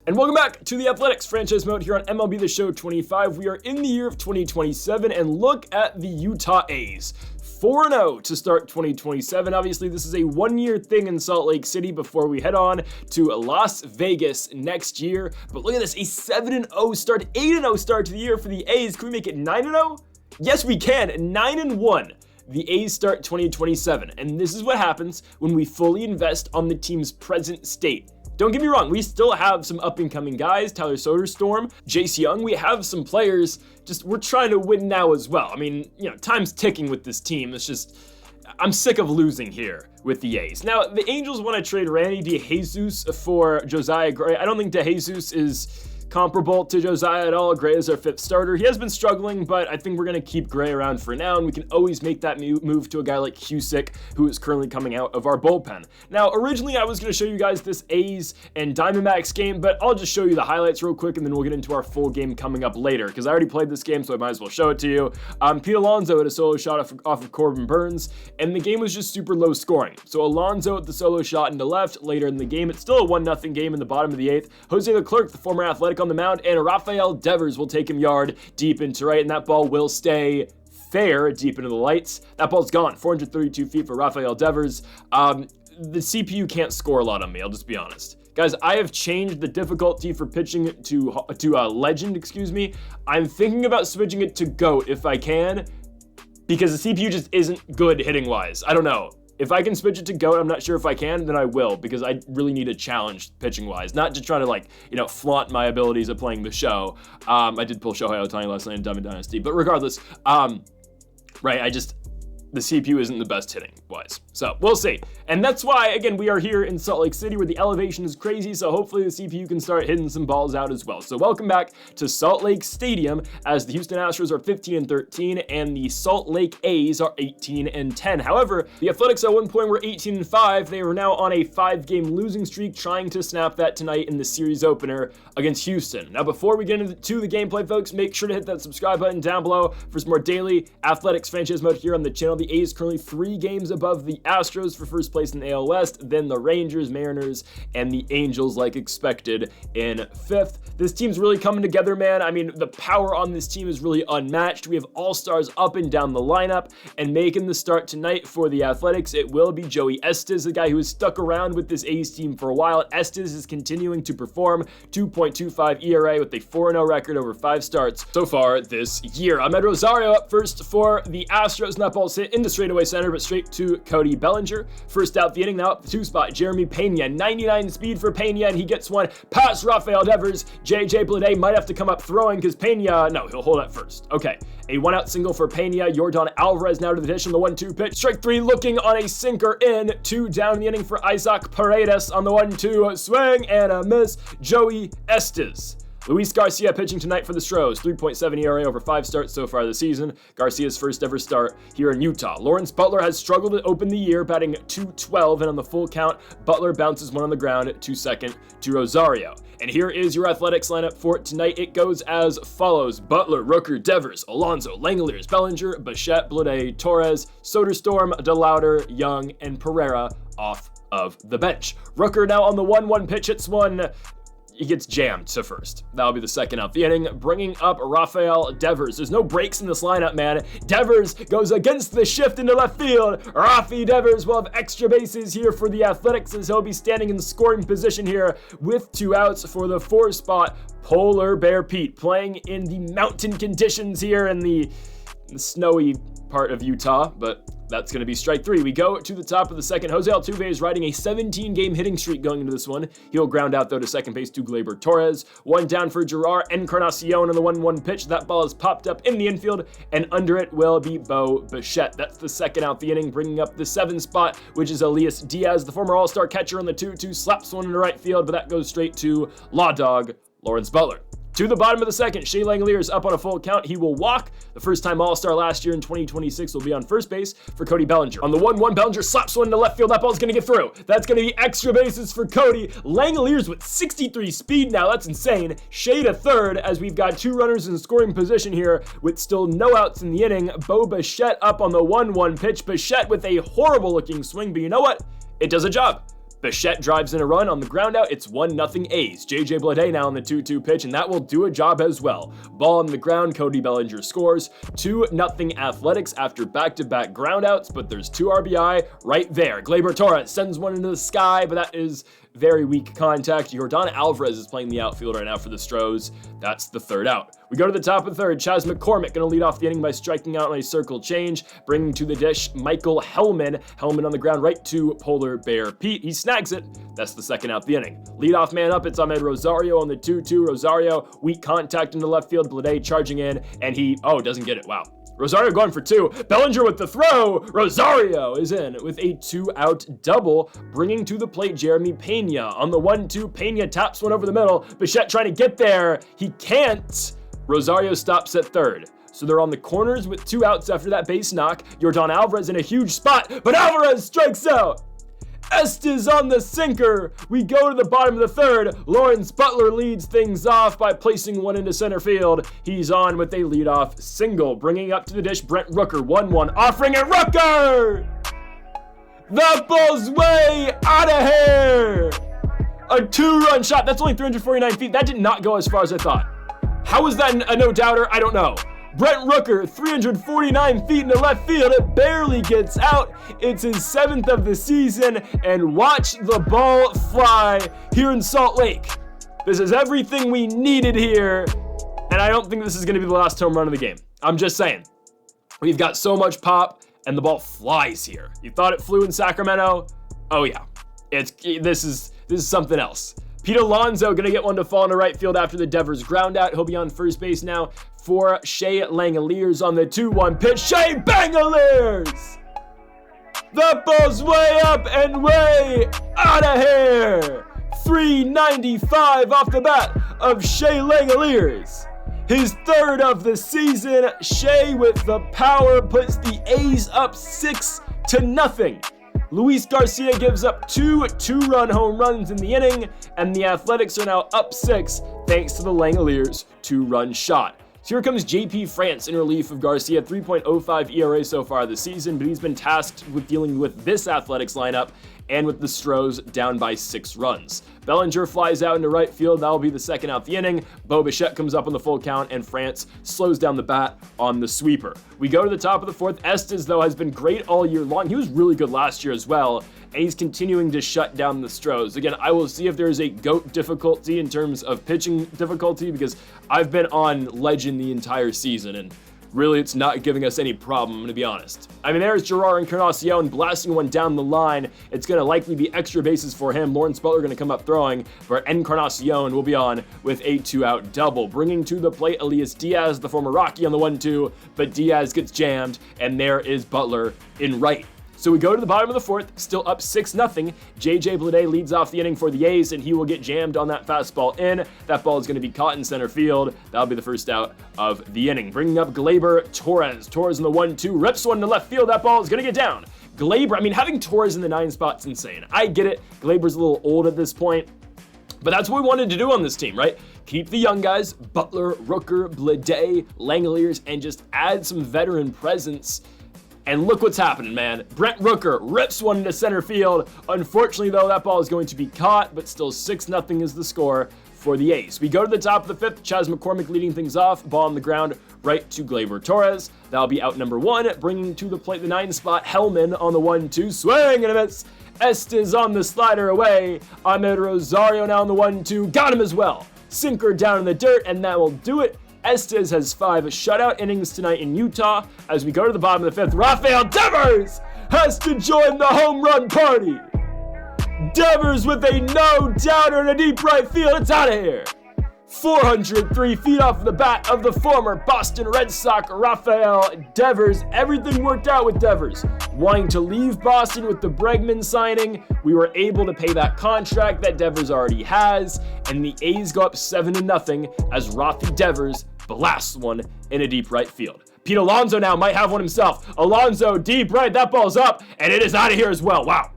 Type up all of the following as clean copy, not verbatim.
And welcome back to the Athletics franchise mode here on MLB The Show 25. We are in the year of 2027, and look at the Utah A's. 4-0 to start 2027. Obviously, this is a one-year thing in Salt Lake City before we head on to Las Vegas next year. But look at this, a 7-0 start, 8-0 start to the year for the A's. Can we make it 9-0? Yes, we can. 9-1. The A's start 2027, and this is what happens when we fully invest on the team's present state. Don't get me wrong, we still have some up-and-coming guys, Tyler Soderstrom, Jace Young. We have some players, just we're trying to win now as well. I mean, time's ticking with this team. It's just, I'm sick of losing here with the A's. Now, the Angels want to trade Randy DeJesus for Josiah Gray. I don't think DeJesus is comparable to Josiah at all. Gray is our fifth starter. He has been struggling, but I think we're going to keep Gray around for now, and we can always make that move to a guy like Cusick, who is currently coming out of our bullpen. Now, originally I was going to show you guys this A's and Diamondbacks game, but I'll just show you the highlights real quick, and then we'll get into our full game coming up later, because I already played this game, so I might as well show it to you. Pete Alonso had a solo shot off of Corbin Burns, and the game was just super low scoring. So Alonso with the solo shot into left. Later in the game, it's still a 1-0 game in the bottom of the 8th. Jose Leclerc, the former Athletic, on the mound, and Rafael Devers will take him yard deep into right, and that ball will stay fair deep into the lights. That ball's gone. 432 feet for Rafael Devers. The CPU can't score a lot on me, I'll just be honest. Guys, I have changed the difficulty for pitching to Legend, I'm thinking about switching it to GOAT if I can, because the CPU just isn't good hitting-wise. I don't know. If I can switch it to GOAT, I'm not sure if I can, then I will, because I really need a challenge pitching-wise. Not just trying to, flaunt my abilities of playing the show. I did pull Shohei Ohtani last night in Diamond Dynasty, but regardless, the CPU isn't the best hitting-wise. So, we'll see. And that's why, again, we are here in Salt Lake City where the elevation is crazy, so hopefully the CPU can start hitting some balls out as well. So welcome back to Salt Lake Stadium as the Houston Astros are 15-13 and the Salt Lake A's are 18-10. However, the Athletics at one point were 18-5. They are now on a 5-game losing streak, trying to snap that tonight in the series opener against Houston. Now, before we get into the gameplay, folks, make sure to hit that subscribe button down below for some more daily Athletics franchise mode here on the channel. The A's currently 3 games above the Astros for first place in the AL West, then the Rangers, Mariners, and the Angels like expected in 5th. This team's really coming together, man. I mean, the power on this team is really unmatched. We have all-stars up and down the lineup, and making the start tonight for the Athletics, it will be Joey Estes, the guy who has stuck around with this A's team for a while. Estes is continuing to perform, 2.25 ERA with a 4-0 record over 5 starts so far this year. Ahmed Rosario up first for the Astros, and that ball's hit into straightaway center, but straight to Cody Bellinger. First out the inning, now up the 2 spot, Jeremy Pena. 99 speed for Pena, and he gets one past Rafael Devers. JJ Bleday might have to come up throwing because Pena, no, he'll hold at first. Okay, a 1-out single for Pena. Yordan Alvarez now to the dish on the 1-2 pitch. Strike 3 looking on a sinker in. 2 down in the inning for Isaac Paredes on the 1-2 swing and a miss. Joey Estes. Luis Garcia pitching tonight for the Stros, 3.7 ERA over 5 starts so far this season. Garcia's first ever start here in Utah. Lawrence Butler has struggled to open the year, batting .212, and on the full count, Butler bounces one on the ground to second to Rosario. And here is your Athletics lineup for tonight. It goes as follows: Butler, Rooker, Devers, Alonso, Langeliers, Bellinger, Bichette, Bleday, Torres, Soderstrom, DeLauder, Young, and Pereira off of the bench. Rooker now on the 1-1 pitch, hits one. He gets jammed to first. That'll be the second out the inning, bringing up Rafael Devers. There's no breaks in this lineup, man. Devers goes against the shift into left field. Rafi Devers will have extra bases here for the Athletics as he'll be standing in scoring position here with 2 outs for the 4 spot. Polar Bear Pete playing in the mountain conditions here in the snowy part of Utah, but that's going to be strike 3. We go to the top of the second. Jose Altuve is riding a 17-game hitting streak going into this one. He'll ground out, though, to second base to Gleyber Torres. 1 down for Gerard Encarnacion on the 1-1 pitch. That ball is popped up in the infield, and under it will be Bo Bichette. That's the second out the inning, bringing up the 7 spot, which is Elias Diaz, the former All-Star catcher on the 2-2, slaps one into right field, but that goes straight to Law Dog Lawrence Butler. To the bottom of the second, Shea Langeliers up on a full count. He will walk. The first-time All-Star last year in 2026 will be on first base for Cody Bellinger. On the 1-1, Bellinger slaps one into left field. That ball's going to get through. That's going to be extra bases for Cody. Langeliers with 63 speed now. That's insane. Shea to third as we've got 2 runners in scoring position here with still no outs in the inning. Bo Bichette up on the 1-1 pitch. Bichette with a horrible-looking swing, but you know what? It does a job. Bichette drives in a run on the ground out. It's 1-0 A's. JJ Bleday now on the 2-2 pitch, and that will do a job as well. Ball on the ground, Cody Bellinger scores. 2-0 Athletics after back-to-back groundouts, but there's 2 RBI right there. Gleyber Torres sends one into the sky, but that is very weak contact. Yordan Alvarez is playing the outfield right now for the Stros. That's the 3rd out. We go to the top of the 3rd. Chas McCormick going to lead off the inning by striking out on a circle change, bringing to the dish Michael Hellman. Hellman on the ground right to Polar Bear Pete. He snags it. That's the 2nd out the inning. Leadoff man up, it's Ahmed Rosario on the 2-2. Rosario, weak contact into left field. Bleday charging in, and he, doesn't get it. Wow. Rosario going for 2. Bellinger with the throw. Rosario is in with a 2-out double, bringing to the plate Jeremy Pena. On the 1-2, Pena taps one over the middle. Bichette trying to get there. He can't. Rosario stops at 3rd. So they're on the corners with 2 outs after that base knock. Yordan Alvarez in a huge spot, but Alvarez strikes out. Estes on the sinker. We go to the bottom of the 3rd. Lawrence Butler leads things off by placing one into center field. He's on with a leadoff single. Bringing up to the dish, Brent Rooker, 1-1, offering it, Rooker! That ball's way out of here! A 2-run shot. That's only 349 feet. That did not go as far as I thought. How was that a no-doubter? I don't know. Brent Rooker, 349 feet into left field. It barely gets out. It's his 7th of the season, and watch the ball fly here in Salt Lake. This is everything we needed here, and I don't think this is going to be the last home run of the game. I'm just saying. We've got so much pop, and the ball flies here. You thought it flew in Sacramento? Oh yeah. This is something else. Pete Alonso gonna get one to fall into right field after the Devers ground out. He'll be on first base now for Shea Langoliers on the 2-1 pitch. Shea Bangoliers! That ball's way up and way out of here! 395 off the bat of Shea Langoliers. His 3rd of the season. Shea with the power puts the A's up 6-0. Luis Garcia gives up 2 2-run home runs in the inning, and the Athletics are now up 6 thanks to the Langoliers 2-run shot. So here comes JP France in relief of Garcia, 3.05 ERA so far this season, but he's been tasked with dealing with this Athletics lineup and with the Stros down by 6 runs. Bellinger flies out into right field. That'll be the 2nd out the inning. Bo Bichette comes up on the full count, and France slows down the bat on the sweeper. We go to the top of the 4th. Estes, though, has been great all year long. He was really good last year as well, and he's continuing to shut down the Stros. Again, I will see if there's a GOAT difficulty in terms of pitching difficulty, because I've been on Legend the entire season, and really, it's not giving us any problem, I'm going to be honest. I mean, there's Gerard Encarnacion blasting one down the line. It's going to likely be extra bases for him. Lawrence Butler going to come up throwing, but Encarnacion will be on with a 2-out double. Bringing to the plate Elias Diaz, the former Rocky, on the 1-2, but Diaz gets jammed, and there is Butler in right. So we go to the bottom of the 4th, still up 6-0. JJ Bleday leads off the inning for the A's, and he will get jammed on that fastball in. That ball is going to be caught in center field. That'll be the 1st out of the inning. Bringing up Gleyber Torres. Torres in the 1-2, rips one to left field. That ball is going to get down. Gleyber, I mean, having Torres in the 9 spot's insane. I get it. Gleyber's a little old at this point, but that's what we wanted to do on this team, right? Keep the young guys, Butler, Rooker, Bleday, Langoliers, and just add some veteran presence. And look what's happening, man. Brent Rooker rips one into center field. Unfortunately, though, that ball is going to be caught, but still 6-0 is the score for the A's. We go to the top of the 5th. Chas McCormick leading things off. Ball on the ground right to Gleyber Torres. That'll be out number 1. Bringing to the plate the 9 spot, Hellman on the 1-2. Swing and a miss. Estes on the slider away. Ahmed Rosario now on the 1-2. Got him as well. Sinker down in the dirt, and that will do it. Estes has 5 shutout innings tonight in Utah. As we go to the bottom of the 5th, Rafael Devers has to join the home run party. Devers with a no-doubter in a deep right field. It's out of here. 403 feet off the bat of the former Boston Red Sox, Rafael Devers. Everything worked out with Devers. Wanting to leave Boston with the Bregman signing, we were able to pay that contract that Devers already has, and the A's go up 7-0 as Rafi Devers blasts one in a deep right field. Pete Alonso now might have one himself. Alonso deep right, that ball's up, and it is out of here as well. Wow.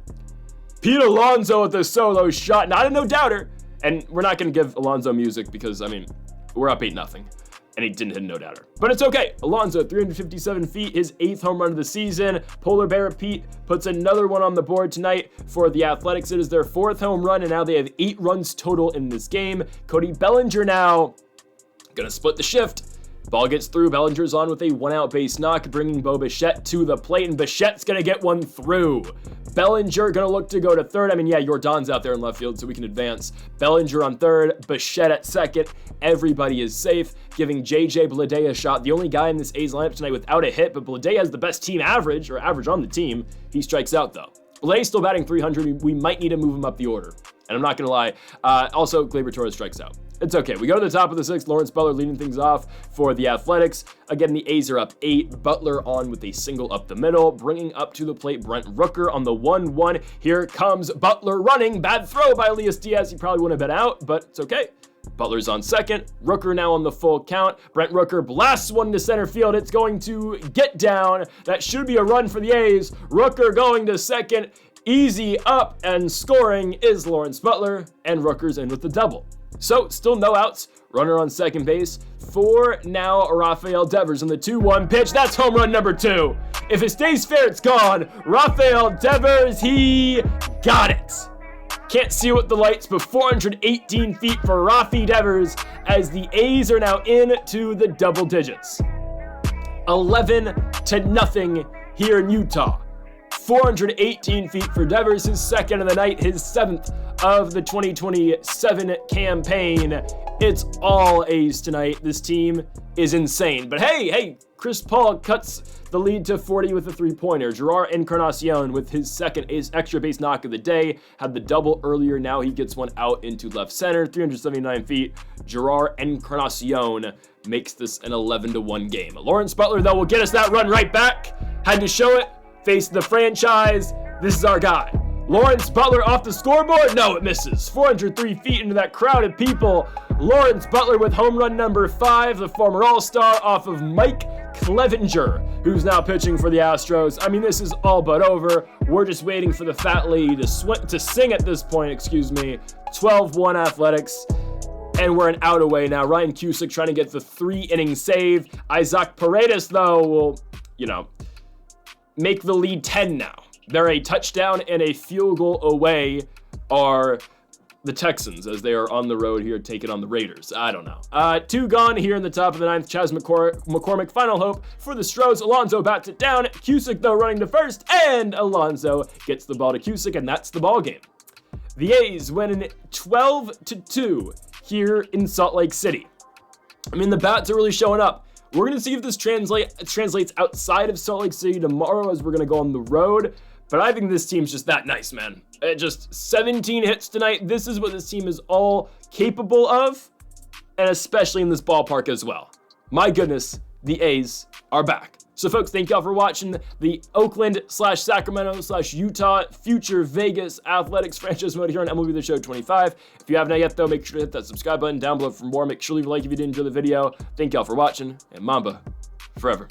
Pete Alonso with a solo shot, not a no-doubter. And we're not going to give Alonso music because, I mean, we're up 8-0. and he didn't hit a no-doubter. But it's okay. Alonso, 357 feet, his 8th home run of the season. Polar Bear Pete puts another one on the board tonight for the Athletics. It is their 4th home run, and now they have 8 runs total in this game. Cody Bellinger now gonna split the shift. Ball gets through. Bellinger's on with a 1-out base knock, bringing Bo Bichette to the plate, and Bichette's gonna get one through. Bellinger gonna look to go to third. I mean, yeah, Jordan's out there in left field, so we can advance. Bellinger on third, Bichette at second. Everybody is safe, giving JJ Bleday a shot. The only guy in this A's lineup tonight without a hit, but Bleday has the best team average, or average on the team. He strikes out, though. Bleday's still batting 300. We might need to move him up the order. And I'm not gonna lie. Also, Gleyber Torres strikes out. It's okay. We go to the top of the 6th. Lawrence Butler leading things off for the Athletics. Again, the A's are up 8. Butler on with a single up the middle, bringing up to the plate Brent Rooker on the 1-1. Here comes Butler running. Bad throw by Elias Diaz. He probably wouldn't have been out, but it's okay. Butler's on second. Rooker now on the full count. Brent Rooker blasts one to center field. It's going to get down. That should be a run for the A's. Rooker going to second. Easy up, and scoring is Lawrence Butler, and Rooker's in with the double. So, still no outs. Runner on second base for now Rafael Devers on the 2-1 pitch. That's home run number 2. If it stays fair, it's gone. Rafael Devers, he got it. Can't see with the lights, but 418 feet for Rafi Devers as the A's are now into the double digits. 11-0 here in Utah. 418 feet for Devers, his 2nd of the night, his 7th of the 2027 campaign. It's all A's tonight. This team is insane. But hey, Chris Paul cuts the lead to 40 with a 3-pointer. Gerard Encarnacion with his 2nd extra base knock of the day. Had the double earlier. Now he gets one out into left center. 379 feet. Gerard Encarnacion makes this an 11-1 game. Lawrence Butler, though, will get us that run right back. Had to show it. Face the franchise. This is our guy. Lawrence Butler off the scoreboard. No, it misses. 403 feet into that crowd of people. Lawrence Butler with home run number 5, the former All-Star, off of Mike Clevenger, who's now pitching for the Astros. I mean, this is all but over. We're just waiting for the fat lady to sing at this point, 12-1 Athletics. And we're an out away now. Ryan Cusick trying to get the 3-inning save. Isaac Paredes, though, will, make the lead 10 now. They're a touchdown and a field goal away are the Texans as they are on the road here taking on the Raiders. I don't know. 2 gone here in the top of the 9th. Chas McCormick, final hope for the Stros. Alonso bats it down. Cusick, though, running to first, and Alonso gets the ball to Cusick, and that's the ball game. The A's win 12-2 here in Salt Lake City. I mean, the bats are really showing up. We're going to see if this translates outside of Salt Lake City tomorrow as we're going to go on the road. But I think this team's just that nice, man. Just 17 hits tonight. This is what this team is all capable of, and especially in this ballpark as well. My goodness, the A's are back. So, folks, thank y'all for watching the Oakland/Sacramento/Utah Future Vegas Athletics franchise mode here on MLB The Show 25. If you have not yet, though, make sure to hit that subscribe button down below for more. Make sure to leave a like if you did enjoy the video. Thank y'all for watching, and Mamba forever.